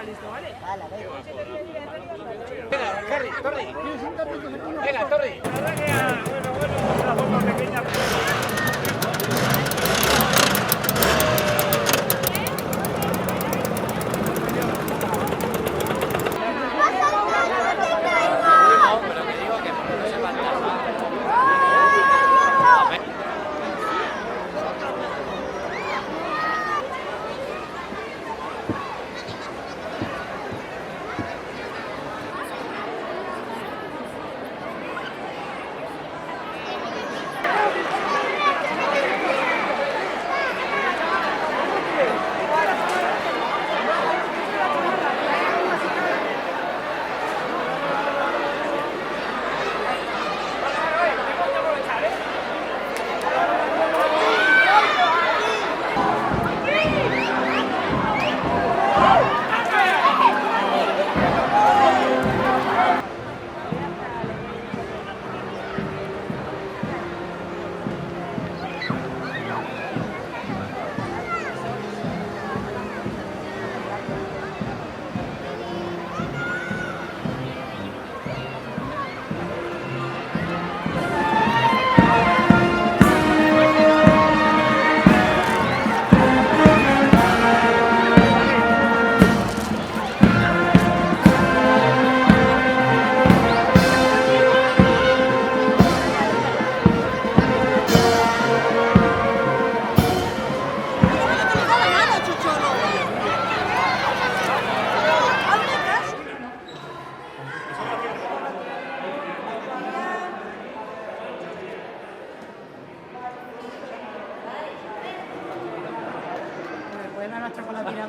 listo, ¿vale? Vale, venga. Venga, Harry, Torri. Venga, Torri. La verdad que, bueno, una forma pequeña. Pero que digo que no se fantasma. Pues no, chocolatina.